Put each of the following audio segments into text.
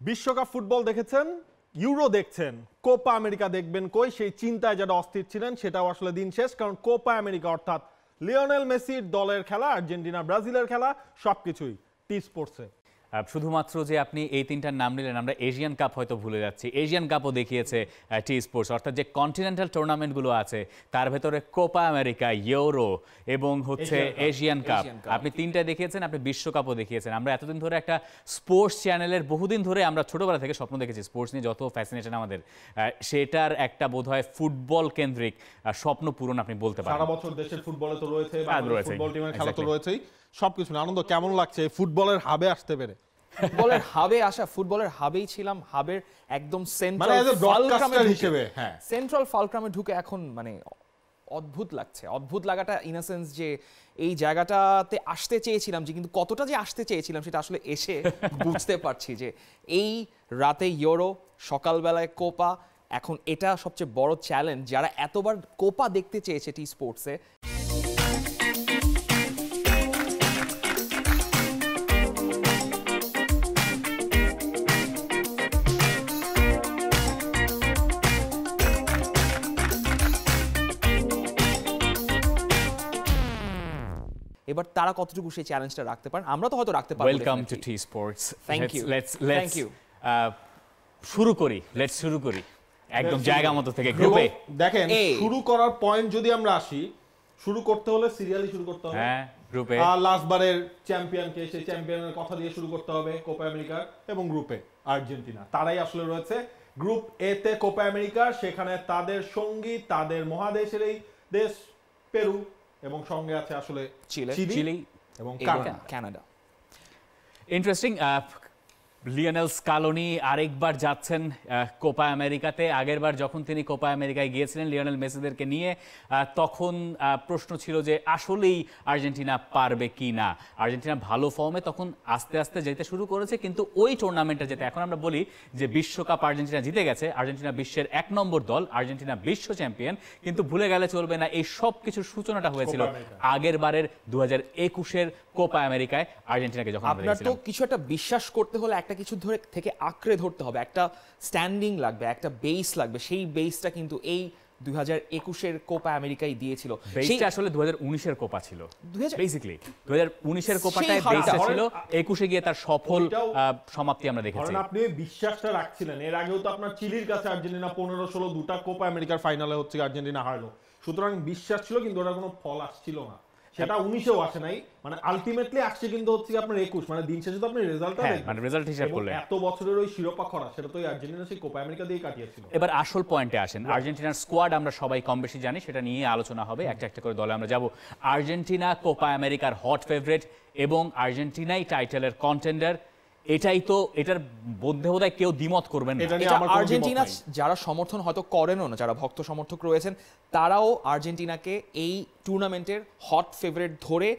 বিশ্বকাপ ফুটবল দেখেছেন, ইউরো দেখছেন, কোপা আমেরিকা দেখবেন কই, সেই চিন্তায় যারা অস্থির ছিলেন সেটাও আসলে দিন শেষ। কারণ কোপা আমেরিকা অর্থাৎ লিওনেল মেসির দলের খেলা, আর্জেন্টিনা ব্রাজিলের খেলা, সবকিছুই টি স্পোর্টসে। শুধুমাত্র যে আপনি এই তিনটার নাম নিলেন, আমরা এশিয়ান কাপ হয়তো ভুলে যাচ্ছি। এশিয়ান কাপও দেখিয়েছে টি স্পোর্টস, অর্থাৎ যে কন্টিনেন্টাল টুর্নামেন্টগুলো আছে তার ভেতরে কোপা আমেরিকা, ইউরো এবং হচ্ছে এশিয়ান কাপ, আপনি তিনটা দেখিয়েছেন। আপনি বিশ্বকাপও দেখিয়েছেন। আমরা এতদিন ধরে একটা স্পোর্টস চ্যানেলের, বহুদিন ধরে আমরা ছোটবেলা থেকে স্বপ্ন দেখেছি স্পোর্টস নিয়ে, যত ফ্যাসিনেশন আমাদের, সেটার একটা বোধহয় ফুটবল কেন্দ্রিক স্বপ্ন পূরণ আপনি বলতে পারেন। সারা বছর দেশের ফুটবলে তো রয়েছে, ফুটবল টিমের খেলা তো রয়েছেই, সবকিছু। আনন্দ কেমন লাগছে এই ফুটবলের হাবে আসতে পেরে? ফুটবলের হাবে আসা, ফুটবলের হাবেই ছিলাম, হাবের একদম সেন্ট্রাল ফালক্রামে ঢুকে এখন মানে অদ্ভুত লাগছে। অদ্ভুত লাগাটা ইন আ সেন্স যে এই জায়গাটাতে আসতে চেয়েছিলাম, যে কিন্তু কতটা যে আসতে চেয়েছিলাম সেটা আসলে এসে বুঝতে পারছি যে এই রাতে ইউরো, সকালবেলায় কোপা, এখন এটা সবচেয়ে বড় চ্যালেঞ্জ। যারা এতবার কোপা দেখতে চেয়েছে টি স্পোর্টসে, এবার তারা কতটুকু সেই চ্যালেঞ্জটা রাখতে পারেন, আমরা তো হয়তো রাখতে পারবো। Welcome to T sports. Thank you, thank you. শুরু করি একদম জায়গা মতো থেকে। গ্রুপে দেখেন, শুরু করার পয়েন্ট যদি আমরা আসি, শুরু করতে হলে সিরিয়ালি শুরু করতে হবে। হ্যাঁ, গ্রুপে লাস্ট বারের চ্যাম্পিয়নকে, সেই চ্যাম্পিয়নের কথা দিয়ে শুরু করতে হবে কোপা আমেরিকার। এবং গ্রুপে আর্জেন্টিনা, তারাই আসলে রয়েছে গ্রুপ এ তে কোপা আমেরিকা। সেখানে তাদের সঙ্গী, তাদের মহাদেশের এই দেশ পেরু, এবং সঙ্গে আছে আসলে চিলি এবং কানাডা। ইন্টারেস্টিং। লিওনেল স্কালোনি আরেকবার যাচ্ছেন কোপা আমেরিকাতে। আগেরবার যখন তিনি কোপা আমেরিকায় গিয়েছিলেন লিওনেল মেসিদেরকে নিয়ে, তখন প্রশ্ন ছিল যে আসলেই আর্জেন্টিনা পারবে কি না। আর্জেন্টিনা ভালো ফর্মে তখন আস্তে আস্তে যেতে শুরু করেছে, কিন্তু ওই টুর্নামেন্টে যেতে, এখন আমরা বলি যে বিশ্বকাপ আর্জেন্টিনা জিতে গেছে, আর্জেন্টিনা বিশ্বের 1 নম্বর দল, আর্জেন্টিনা বিশ্ব চ্যাম্পিয়ন, কিন্তু ভুলে গেলে চলবে না এই সব কিছুর সূচনাটা হয়েছিল আগের বারের 2021-এর কোপা আমেরিকায় আর্জেন্টিনাকে যখন। আপনার তো কিছু একটা বিশ্বাস করতে হলে একটা কিছু ধরে থেকে আঁকড়ে ধরতে হবে, একটা স্ট্যান্ডিং লাগবে, একটা বেস লাগবে। সেই বেসটা কিন্তু এই 2021-এর কোপা আমেরিকাই দিয়েছিল। বেসটা আসলে 2019-এর কোপা ছিল। বেসিক্যালি 2019-এর কোপাটায় বেসটা ছিল, 21-এ গিয়ে তার সফল সমাপ্তি আমরা দেখেছি। কারণ আপনি বিশ্বাসটা রাখছিলেন। এর আগেও তো আপনার চিলির কাছে আর্জেন্টিনা 15-16 দুটা কোপা আমেরিকার ফাইনালে হচ্ছে আর্জেন্টিনা হারলো। সুতরাং বিশ্বাস ছিল, কিন্তু ওটার কোনো ফল আসছিল না। সেটা 19-এও আসে নাই, মানে আলটিমেটলি আসছে কিন্তু হচ্ছে আপনার 21। মানে দিন শেষে তো আপনি রেজাল্টটা দেখেন, মানে রেজাল্ট হিসাব করলে এত বছরের ওই শিরোপা খরা, সেটা তো আর্জেন্টিনা সেই কোপা আমেরিকা দিয়ে কাটিয়েছিল। এবার আসল পয়েন্টে আসেন। আর্জেন্টিনার স্কোয়াড আমরা সবাই কম বেশি জানি, সেটা নিয়ে আলোচনা হবে। একটা একটা করে দলে আমরা যাব। আর্জেন্টিনা কোপা আমেরিকার হট ফেভারিট এবং আর্জেন্টিনাই টাইটেলের কন্টেন্ডার। এটাই তো, এটার মধ্যে বোধহয় কেউ দ্বিমত করবেন না। এটা আর্জেন্টিনা যারা সমর্থন হয়তো করেনও না, যারা ভক্ত সমর্থক রয়েছেন, তারাও আর্জেন্টিনাকে এই টুর্নামেন্টের হট ফেভারিট ধরে,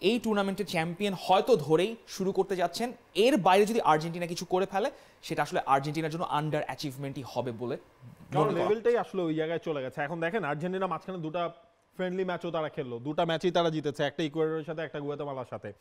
এই টুর্নামেন্টের চ্যাম্পিয়ন হয়তো ধরেই শুরু করতে যাচ্ছেন। এর বাইরে যদি আর্জেন্টিনা কিছু করে ফেলে, সেটা আসলে আর্জেন্টিনার জন্য আন্ডার অ্যাচিভমেন্টই হবে বলে, কারণ লেভেলটাই আসলে ওই জায়গায় চলে গেছে। এখন দেখেন, আর্জেন্টিনা মাঝখানে দুটা ফ্রেন্ডলি ম্যাচও তারা খেললো, দুটা ম্যাচই তারা জিতেছে, একটা ইকুয়েডরের সাথে, একটা গুয়াতেমালার সাথে।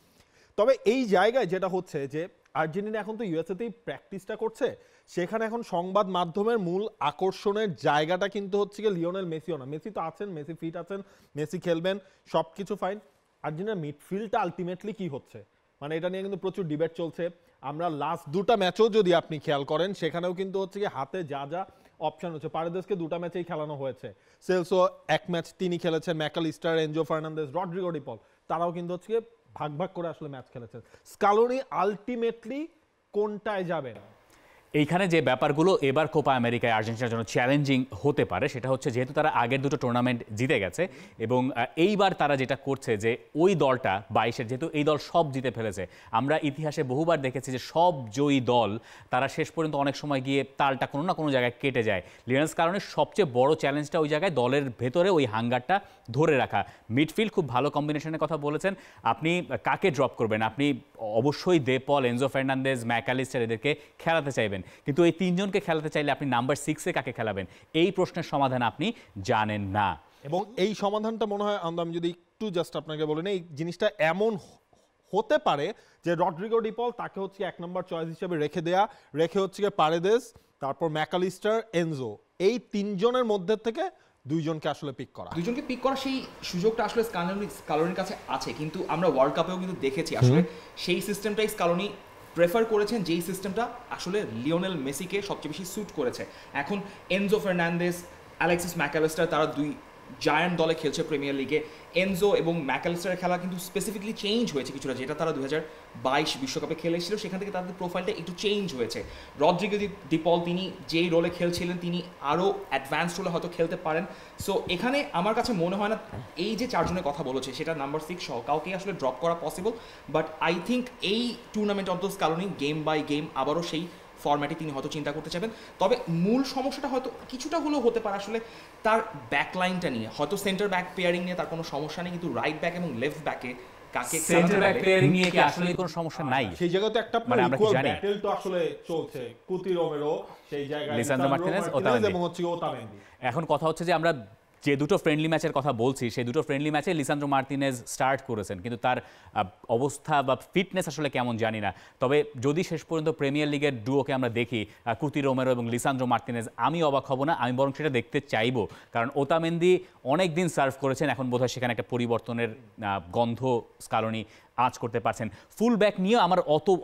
তবে এই জায়গায় যেটা হচ্ছে যে আর্জেন্টিনা এখন তো ইউএসএতেই প্র্যাকটিসটা করছে, সেখানে এখন সংবাদ মাধ্যমের মূল আকর্ষণের জায়গাটা কিন্তু হচ্ছে কি লিওনেল মেসিও না। মেসি তো আছেন, মেসি ফিট আছেন, মেসি খেলবেন, সবকিছু ফাইন। আর্জেন্টিনার মিডফিল্ডটা আলটিমেটলি কি হচ্ছে, মানে এটা নিয়ে কিন্তু প্রচুর ডিবেট চলছে। আমরা লাস্ট দুটা ম্যাচও যদি আপনি খেয়াল করেন, সেখানেও কিন্তু হচ্ছে কি হাতে যা যা অপশন হচ্ছে, পারেদেসকে দুটা ম্যাচেই খেলানো হয়েছে, সেলসো এক ম্যাচ তিনি খেলেছেন, Mac Allister, Enzo Fernandez, Rodrigo De Paul, তারাও কিন্তু হচ্ছে ভাগ ভাগ করে আসলে ম্যাচ খেলেছেন। স্কালোনি আলটিমেটলি কোনটায় যাবেন? এইখানে যে ব্যাপারগুলো এবার কোপা আমেরিকায় আর্জেন্টিনার জন্য চ্যালেঞ্জিং হতে পারে, সেটা হচ্ছে যেহেতু তারা আগের দুটো টুর্নামেন্ট জিতে গেছে, এবং এইবার তারা যেটা করছে যে ওই দলটা 22-এর, যেহেতু এই দল সব জিতে ফেলেছে, আমরা ইতিহাসে বহুবার দেখেছি যে সব জয়ী দল তারা শেষ পর্যন্ত অনেক সময় গিয়ে তালটা কোনো না কোনো জায়গায় কেটে যায়। লিওনেল স্কালোনির সবচেয়ে বড় চ্যালেঞ্জটা ওই জায়গায় দলের ভেতরে ওই হাঙ্গারটা ধরে রাখা। মিডফিল্ড খুব ভালো কম্বিনেশনের কথা বলেছেন। আপনি কাকে ড্রপ করবেন? আপনি অবশ্যই দে পল, এনজো ফার্নান্দেজ, ম্যাকালিস্টার এদেরকে খেলাতে চাইবেন, কিন্তু এই তিনজনকে খেলাতে চাইলে আপনি নাম্বার 6-এ কাকে খেলাবেন, এই প্রশ্নের সমাধান আপনি জানেন না। এবং এই সমাধানটা মনে হয়, আমি যদি একটু জাস্ট আপনাকে বলেন, এই জিনিসটা এমন হতে পারে যে রড্রিগো ডিপল তাকে হচ্ছে 1 নম্বর চয়েস হিসেবে রেখে হচ্ছে পারেদেস, তারপর ম্যাকালিস্টার, এনজো, এই তিনজনের মধ্যে থেকে দুইজনকে আসলে পিক করা সেই সুযোগটা আসলে স্কালোনির কাছে আছে, কিন্তু আমরা ওয়ার্ল্ড কাপেও কিন্তু দেখেছি আসলে সেই সিস্টেমটাই স্কালোনি প্রেফার করেছেন, যেই সিস্টেমটা আসলে লিওনেল মেসিকে সবচেয়ে বেশি স্যুট করেছে। এখন এনজো ফার্নান্দেস, অ্যালেক্সিস ম্যাকালিস্টার, তারা দুই জায়ান্ট দলে খেলছে প্রিমিয়ার লিগে। এনজো এবং ম্যাকালিস্টারের খেলা কিন্তু স্পেসিফিকলি চেঞ্জ হয়েছে কিছুটা, যেটা তারা 2022 বিশ্বকাপে খেলেছিল সেখান থেকে তাদের প্রোফাইলটা একটু চেঞ্জ হয়েছে। রড্রিগো ডিপল তিনি যেই রোলে খেলছিলেন তিনি আরও অ্যাডভান্স রোলে হয়তো খেলতে পারেন। সো এখানে আমার কাছে মনে হয় না এই যে চারজনের কথা বলেছে সেটা নাম্বার 6 সহ কাউকে আসলে ড্রপ করা পসিবল, বাট আই থিঙ্ক এই টুর্নামেন্ট অন্তত স্কালোনি গেম বাই গেম আবারও সেই ফরম্যাটে তিনি হয়তো চিন্তা করতে চাইবেন। তবে মূল সমস্যাটা হয়তো কিছুটা হলেও হতে পারে আসলে তার ব্যাকলাইনটা নিয়ে, হয়তো সেন্টার ব্যাক পেয়ারিং নিয়ে তার কোনো সমস্যা নেই, কিন্তু রাইট ব্যাক এবং লেফট ব্যাকে কাকে সেন্টার ব্যাক পেয়ারিং নিয়ে কি আসলে কোনো সমস্যা নাই? সেই জায়গায় তো একটা মানে আমরা কি জানি ব্যাটেল তো আসলে চলছে, কুতি রোমেরো সেই জায়গায়, লিসান্দ্রো মার্টিনেজ, ওতামেন্দি, এবং হচ্ছে ওতামেন্দি। এখন কথা হচ্ছে যে আমরা যে দুটো ফ্রেন্ডলি ম্যাচের কথা বলছি সেই দুটো ফ্রেন্ডলি ম্যাচে লিসান্দ্রো মার্টিনেজ স্টার্ট করেছেন, কিন্তু তার অবস্থা বা ফিটনেস আসলে কেমন জানি না। তবে যদি শেষ পর্যন্ত প্রিমিয়ার লিগের ডুওকে আমরা দেখি কুতি রোমেরো এবং লিসান্দ্রো মার্টিনেজ, আমি অবাক হব না, আমি বরং সেটা দেখতে চাইবো। কারণ ওতামেন্দি অনেক দিন সার্ভ করেছেন, এখন বোধহয় সেখানে একটা পরিবর্তনের গন্ধ স্কালোনি আঁচ করতে পারছেন। ফুল ব্যাক নিয়েও আমার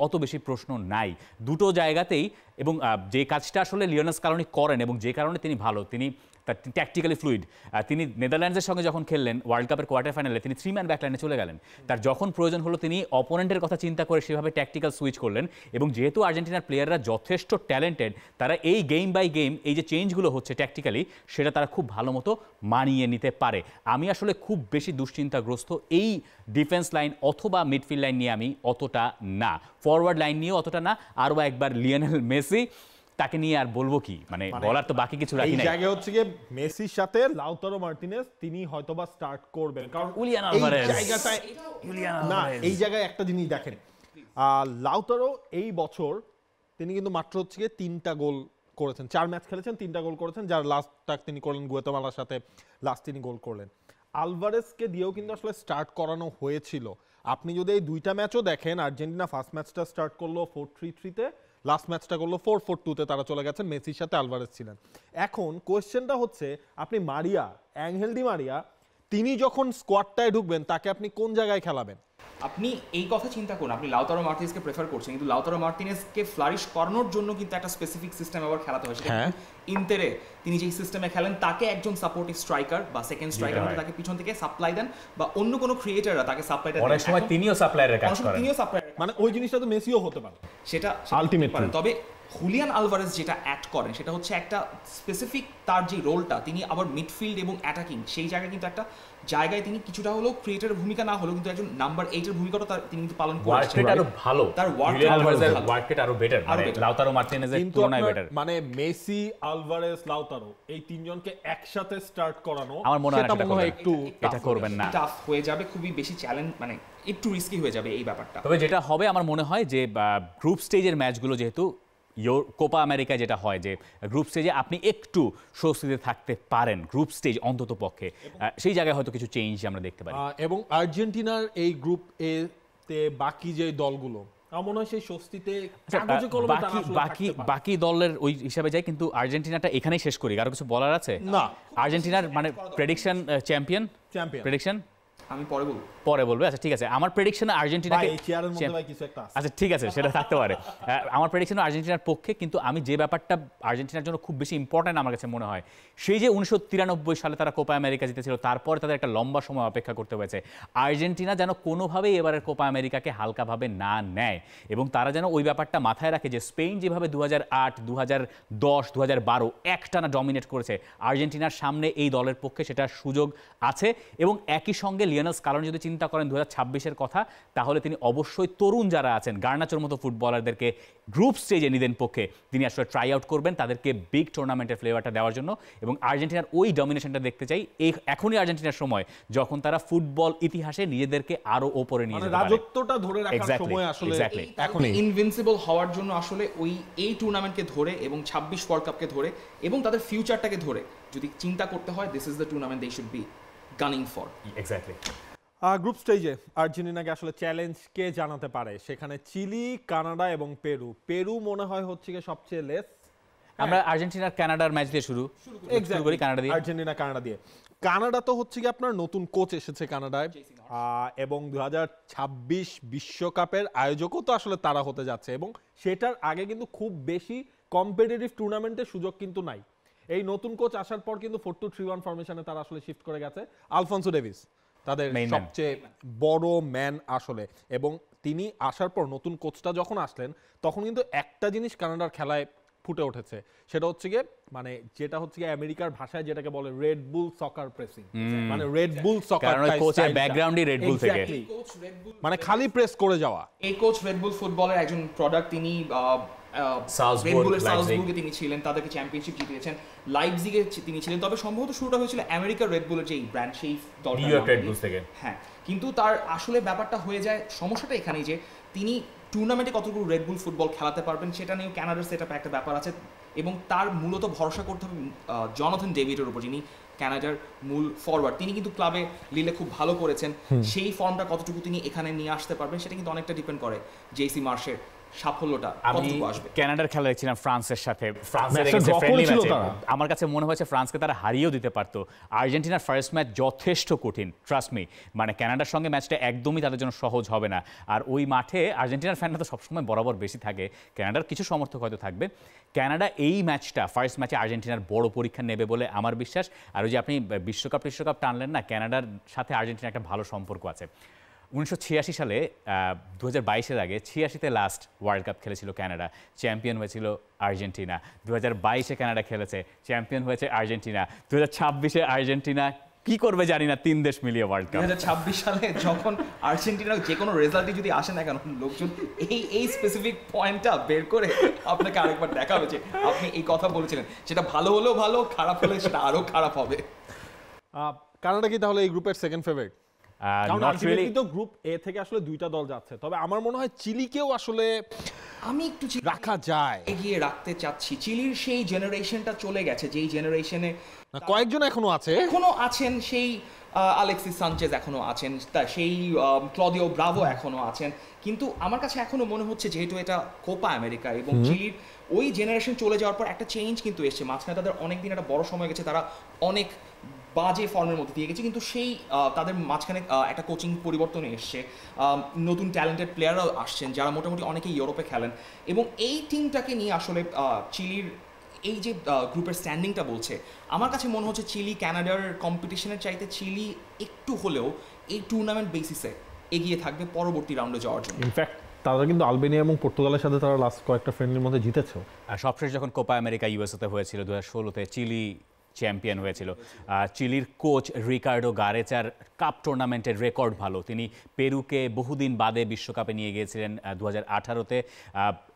অত বেশি প্রশ্ন নাই দুটো জায়গাতেই, এবং যে কাজটা আসলে লিওনেল স্কালোনি করেন এবং যে কারণে তিনি ভালো, তিনি তার ট্যাকটিক্যালি ফ্লুইড। তিনি নেদারল্যান্ডসের সঙ্গে যখন খেললেন ওয়ার্ল্ড কাপের কোয়ার্টার ফাইনালে, তিনি 3 ম্যান ব্যাকলাইনে চলে গেলেন। তার যখন প্রয়োজন হলো তিনি অপোনেন্টের কথা চিন্তা করে সেভাবে ট্যাকটিক্যাল সুইচ করলেন, এবং যেহেতু আর্জেন্টিনার প্লেয়াররা যথেষ্ট ট্যালেন্টেড, তারা এই গেম বাই গেম এই যে চেঞ্জগুলো হচ্ছে ট্যাকটিক্যালি, সেটা তারা খুব ভালো মতো মানিয়ে নিতে পারে। আমি আসলে খুব বেশি দুশ্চিন্তাগ্রস্ত এই ডিফেন্স লাইন অথবা মিডফিল্ড লাইন নিয়ে আমি অতটা না, ফরওয়ার্ড লাইন নিয়েও অতটা না। আরও একবার লিওনেল মেসি, তাকে নিয়ে আর বলবো কি, মানে বলার তো বাকি কিছু রাখি নাই। এই জায়গায় হচ্ছে গিয়ে মেসির সাথে লাউতারো মার্টিনেজ তিনি হয়তোবা স্টার্ট করবেন, কারণ উলিয়ান আলভারেজ, এই জায়গায় একটা জিনিস দেখেন, লাউতারো এই বছর তিনি কিন্তু মাত্র হচ্ছে গিয়ে 3টা গোল করেছেন, 4 ম্যাচ খেলেছেন, 3টা গোল করেছেন, যার লাস্টটা তিনি করলেন গুয়াতেমালার সাথে, লাস্ট তিনি গোল করলেন। আলভারেজকে দিয়েও কিন্তু আসলে স্টার্ট করানো হয়েছিল। আপনি যদি এই 2টা ম্যাচও দেখেন, আর্জেন্টিনা ফার্স্ট ম্যাচটা স্টার্ট করলো 4-3-3-তে, লাস্ট ম্যাচটা করলো 4-4-2-তে, তারা চলে গেছেন, মেসির সাথে আলভারেজ ছিলেন। এখন কোয়েশ্চেনটা হচ্ছে আপনি মারিয়া, অ্যাঙ্গেল ডি মারিয়া, তিনি যখন স্কোয়াডটায় ঢুকবেন তাকে আপনি কোন জায়গায় খেলাবেন? আপনি এই কথা চিন্তা করুন, আপনি লাউতারো মার্টিনেজকে প্রেফার করছেন, কিন্তু লাউতারো মার্টিনেজকে ফ্লারিশ করানোর জন্য কিন্তু একটা স্পেসিফিক সিস্টেম আবার খেলাতে হয়। সেটা ইন্তেরে তিনি যেই সিস্টেমে খেলেন তাকে একজন সাপোর্টিভ স্ট্রাইকার বা সেকেন্ড স্ট্রাইকার তাকে পিছন থেকে সাপ্লাই দেন, বা অন্য কোনো ক্রিয়েটাররা তাকে সাপ্লাইটা দেন। অনেক সময় তিনিও সাপ্লায়ারের কাজ করেন, মানে ওই জিনিসটা তো মেসিও হতে পারে, সেটা আলটিমেটলি। তবে হুলিয়ান আলভারেজ যেটা অ্যাড করেন সেটা হচ্ছে একটা স্পেসিফিক তার যে রোলটা, তিনি আবার মিডফিল্ড এবং অ্যাটাকিং সেই জায়গায় কিন্তু একটা জায়গায় তিনি কিছুটা হলেও ক্রিয়েটারের ভূমিকা না হলেও কিন্তু একজন নাম্বার 8 এর ভূমিকাটা তিনি কিন্তু পালন করেছেন। আরো ভালো, তার ওয়ার্করেট আরো বেটার, মানে লাউতারো মার্টিনেজের তুলনায় বেটার। মানে মেসি, আলভারেজ, লাউতারো এই তিনজনকে একসাথে স্টার্ট করানো আমার মনে হয় একটু এটা করবেন না, টাফ হয়ে যাবে, খুবই বেশি চ্যালেঞ্জ, মানে একটু রিস্কি হয়ে যাবে এই ব্যাপারটা। তবে যেটা হবে আমার মনে হয় যে গ্রুপ স্টেজের ম্যাচগুলো, যেহেতু কোপা আমেরিকা যেটা হয় যে গ্রুপ স্টেজে আপনি একটু স্বস্তিতে থাকতে পারেন, গ্রুপ স্টেজ অন্তত পক্ষে, সেই জায়গায় হয়তো কিছু চেঞ্জ আমরা দেখতে পারি। এবং আর্জেন্টিনার এই গ্রুপ এ তে বাকি যে দলগুলো আমার মনে হয় সেই স্বস্তিতে বাকি দলের ওই হিসাবে যায়, কিন্তু আর্জেন্টিনাটা এখানেই শেষ করি। আরো কিছু বলার আছে? না, আর্জেন্টিনার মানে প্রেডিকশন, চ্যাম্পিয়ন প্রেডিকশন আমি পরে বলবে। আচ্ছা ঠিক আছে, আমার প্রেডিকশন আর্জেন্টিনাকে, আচ্ছা ঠিক আছে সেটা থাকতে পারে, আমার প্রেডিকশন আর্জেন্টিনার পক্ষে। কিন্তু আমি যে ব্যাপারটা আর্জেন্টিনার জন্য খুব বেশি ইম্পর্টেন্ট আমার কাছে মনে হয়, সেই যে 1993 সালে তারা কোপা আমেরিকা জিতেছিল, তারপর তাদের একটা লম্বা সময় অপেক্ষা করতে হয়েছে। আর্জেন্টিনা যেন কোনোভাবেই এবারের কোপা আমেরিকাকে হালকাভাবে না নেয়, এবং তারা যেন ওই ব্যাপারটা মাথায় রাখে যে স্পেন যেভাবে 2008, 2010, 2012 একটানা ডমিনেট করেছে, আর্জেন্টিনার সামনে এই দলের পক্ষে সেটা সুযোগ আছে। এবং একই সঙ্গে লিওনেল স্কালোনি যদি চিন্তা করেন 2026-এর কথা, তাহলে তিনি অবশ্যই তরুণ যারা আছেন গার্নাচোর মতো ফুটবলারদেরকে গ্রুপ স্টেজে নিজের পক্ষে তিনি আসলে ট্রাই আউট করবেন, তাদেরকে বিগ টুর্নামেন্টের ফ্লেভারটা দেওয়ার জন্য। এবং আর্জেন্টিনার ওই ডমিনেশনটা দেখতে চাই, এখনই আর্জেন্টিনার সময় যখন তারা ফুটবল ইতিহাসে নিজেদেরকে আরো উপরে নিয়ে যেতে পারে, রাজত্বটা ধরে রাখার সময় আসলে এখনই ইনভিনসিবল হওয়ার জন্য আসলে এই টুর্নামেন্টকে ধরে এবং 26 ওয়ার্ল্ড কাপকে ধরে এবং তাদের ফিউচারটাকে ধরে যদি চিন্তা করতে হয়, this is the tournament they should be gunning for. Exactly. Group স্টেজে আর্জেন্টিনাকে আসলে চ্যালেঞ্জ কে জানাতে পারে, সেখানে চিলি, কানাডা এবং পেরু মনে হয় হচ্ছে গিয়ে সবচেয়ে লেস। আমরা আর্জেন্টিনার কানাডার ম্যাচ দিয়ে শুরু করি, কানাডা দিয়ে। আর্জেন্টিনা কানাডা দিয়ে। কানাডা তো হচ্ছে কি আপনার নতুন কোচ এসেছে কানাডায়, এবং 2026 বিশ্বকাপের আয়োজকও তো আসলে তারা হতে যাচ্ছে, এবং সেটার আগে কিন্তু খুব বেশি কম্পিটিটিভ টুর্নামেন্টের সুযোগ কিন্তু নাই। এই নতুন কোচ আসার পর কিন্তু 4-2-3-1 ফরমেশনে তারা আসলে শিফট করে গেছে। আলফনসো ডেভিস তাদের সবচেয়ে বড় ম্যান আসলে, এবং তিনি আসার পর নতুন কোচটা যখন আসলেন তখন কিন্তু একটা জিনিস কানাডার খেলায় ফুটে উঠেছে, সেটা হচ্ছে গিয়ে মানে যেটা হচ্ছে গিয়ে আমেরিকার ভাষায় যেটাকে বলে রেড বুল সকার প্রেসিং, মানে রেড বুল সকার কারণ কোচের ব্যাকগ্রাউন্ডই রেড বুল থেকে, মানে খালি প্রেস করে যাওয়া। এই কোচ রেড বুল ফুটবলের একজন প্রোডাক্ট, তিনি সালজবুর্গে তিনি ছিলেন, তাদেরকে চ্যাম্পিয়নশিপ জিতিয়েছেন, লাইপজিগে তিনি ছিলেন। তবে সম্ভবত শুরুটা হয়েছিল আমেরিকার রেড বুলের যে ব্র্যান্ড, সেই দলটা থেকে। হ্যাঁ, কিন্তু তার আসলে ব্যাপারটা হয়ে যায়, সমস্যাটা এখানেই যে তিনি টুর্নামেন্টে কতটুকু রেড বুল ফুটবল খেলাতে পারবেন সেটা নিয়েও ক্যানাডার সেটআপে একটা ব্যাপার আছে, এবং তার মূলত ভরসা করতে হবে জনাথন ডেভিডের উপর, যিনি ক্যানাডার মূল ফরওয়ার্ড। তিনি কিন্তু ক্লাবে লিলে খুব ভালো করেছেন, সেই ফর্মটা কতটুকু তিনি এখানে নিয়ে আসতে পারবেন সেটা কিন্তু অনেকটা ডিপেন্ড করে জেসি মার্শের সাফল্যটা কতটুকু আসবে। কানাডার খেলা দেখছিলাম ফ্রান্সের সাথে, ফ্রান্সের এগেইনস্ট ফ্রেন্ডলি ম্যাচে আমার কাছে মনে হয়েছে ফ্রান্সকে তারা হারিয়েও দিতে পারতো। আর্জেন্টিনার ফার্স্ট ম্যাচ যথেষ্ট কঠিন, ট্রাস্ট মি, মানে কানাডার সঙ্গে ম্যাচটা একদমই তাদের জন্য সহজ হবে না। আর ওই মাঠে আর্জেন্টিনার ফ্যানরা তো সবসময় বরাবর বেশি থাকে, কানাডার কিছু সমর্থক হয়তো থাকবে। কানাডা এই ম্যাচটা, ফার্স্ট ম্যাচে আর্জেন্টিনার বড় পরীক্ষা নেবে বলে আমার বিশ্বাস। আর ওই যে আপনি বিশ্বকাপ টানলেন না, কানাডার সাথে আর্জেন্টিনার একটা ভালো সম্পর্ক আছে। 1986 সালে 2022-এর আগে 86-তে লাস্ট ওয়ার্ল্ড কাপ খেলেছিল কানাডা, চ্যাম্পিয়ন হয়েছিল আর্জেন্টিনা। 2022-এ কানাডা খেলেছে, চ্যাম্পিয়ন হয়েছে আর্জেন্টিনা। 2026-এ আর্জেন্টিনা কি করবে জানি না, 3 দেশ মিলিয়ে ওয়ার্ল্ড কাপ। 2026 সালে যখন আর্জেন্টিনার যে কোনো রেজাল্টই যদি আসে না কেন, লোকজন এই স্পেসিফিক পয়েন্টটা বের করে আপনাকে আরেকবার দেখাবে যে আপনি এই কথা বলেছিলেন, সেটা ভালো হলেও ভালো, খারাপ হলে সেটা আরো খারাপ হবে। কানাডা কি তাহলে এই গ্রুপের সেকেন্ড ফেভারিট? তো গ্রুপ এ থেকে আসলে দুইটা দল যাচ্ছে, তবে আমার মনে হয় চিলিকেও আসলে আমি একটু রাখা যায়, এগিয়ে রাখতে চাচ্ছি। চিলির সেই জেনারেশনটা চলে গেছে, যেই জেনারেশনে কয়েকজন এখনো আছেন, সেই আলেক্সিস সানচেজ এখনো আছেন, সেই ক্লদিও ব্রাভো এখনো আছেন, কিন্তু আমার কাছে এখনো মনে হচ্ছে যেহেতু এটা কোপা আমেরিকা এবং চিলির ওই জেনারেশন চলে যাওয়ার পর একটা চেঞ্জ কিন্তু এসছে, মাঝখানে তাদের অনেকদিন একটা বড় সময় গেছে, তারা অনেক বাজে ফর্মের মধ্যে দিয়ে গেছে, কিন্তু সেই তাদের মাঝখানে একটা কোচিং পরিবর্তনে এসছে, নতুন ট্যালেন্টেড প্লেয়াররাও আসছেন যারা মোটামুটি অনেকেই ইউরোপে খেলেন, এবং এই টিমটাকে নিয়ে আসলে চিলির এই যে গ্রুপের স্ট্যান্ডিংটা বলছে, আমার কাছে মনে হচ্ছে চিলি কানাডার কম্পিটিশনের চাইতে চিলি একটু হলেও এই টুর্নামেন্ট বেসিসে এগিয়ে থাকবে পরবর্তী রাউন্ডে যাওয়ার জন্য। ইনফ্যাক্ট তারা কিন্তু আলবেনিয়া এবং পর্তুগালের সাথে তারা লাস্ট কয়েকটা ফ্রেন্ডলির মধ্যে জিতেছে। আর সবশেষ যখন কোপা আমেরিকা ইউএসএতে হয়েছিল 2016-তে, চিলি চ্যাম্পিয়ন হয়েছিল। চিলির কোচ রিকার্ডো গারেচার কাপ টুর্নামেন্টের রেকর্ড ভালো, তিনি পেরুকে বহুদিন বাদে বিশ্বকাপে নিয়ে গিয়েছিলেন 2018-তে।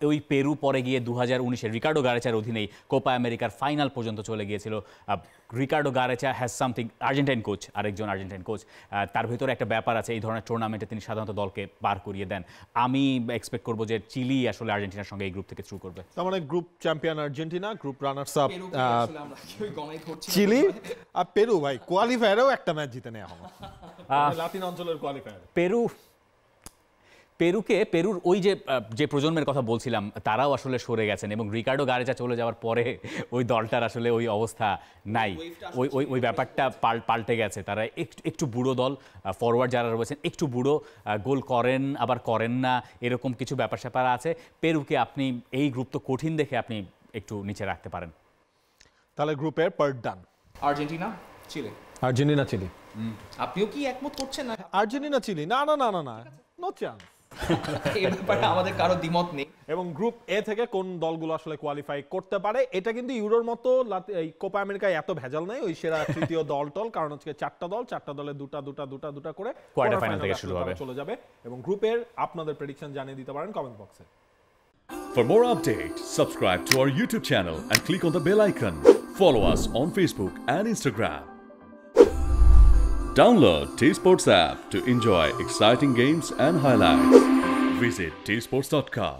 ওই পেরু পরে গিয়ে 2019-এ রিকার্ডো গারেচার অধীনেই কোপা আমেরিকার ফাইনাল পর্যন্ত চলে গিয়েছিল। Ricardo Gareca has something, Argentine coach, আরেকজন আর্জেন্টাইন কোচ, তার ভিতরে একটা ব্যাপার আছে, এই ধরনের টুর্নামেন্টে তিনি সাধারণত দলকে পার করিয়ে দেন। আমি এক্সপেক্ট করবো যে চিলি আসলে আর্জেন্টিনার সঙ্গে এই গ্রুপ থেকে থ্রু করবে। তার মানে group champion Argentina, group runners up Chile, আর পেরু ভাই কোয়ালিফায়ারেও একটা ম্যাচ জিতে নেয় এখনো, লাতিন অঞ্চলের কোয়ালিফায়ার। পেরুর ওই যে প্রজন্মের কথা বলছিলাম তারাও আসলে সরে গেছেন, এবং রিকার্ডো গারেচা চলে যাওয়ার পরে ওই দলটার আসলে ওই অবস্থা নাই, ওই ব্যাপারটা পাল্টে গেছে। তারা একটু বুড়ো দল, ফরওয়ার্ড যারা রয়েছেন একটু বুড়ো, গোল করেন আবার করেন না, এরকম কিছু ব্যাপার স্যাপার আছে। পেরুকে আপনি এই গ্রুপ তো কঠিন দেখে আপনি একটু নিচে রাখতে পারেন। তাহলে গ্রুপের পার্ট ডান, আর্জেন্টিনা চিলি। আপনিও কি একমত করছেন না? আর্জেন্টিনা চিলি, না না না না না, নো চান্স, এই ব্যাপারে আমাদের কারো দ্বিমত নেই। এবং গ্রুপ এ থেকে কোন দলগুলো আসলে কোয়ালিফাই করতে পারে, এটা কিন্তু ইউরোর মতো এই কোপা আমেরিকায় এত ভেজাল নাই, ওই সেরা তৃতীয় দল, কারণ হচ্ছে চারটা দলে দুটা করে কোয়ার্টার ফাইনাল থেকে শুরু হবে, চলে যাবে। এবং গ্রুপের আপনাদের প্রেডিকশন জানিয়ে দিতে পারেন কমেন্ট বক্সে। For more updates, subscribe to our YouTube channel and click on the bell icon. Follow us on Facebook and Instagram. Download T-Sports app to enjoy exciting games and highlights. Visit tsports.com.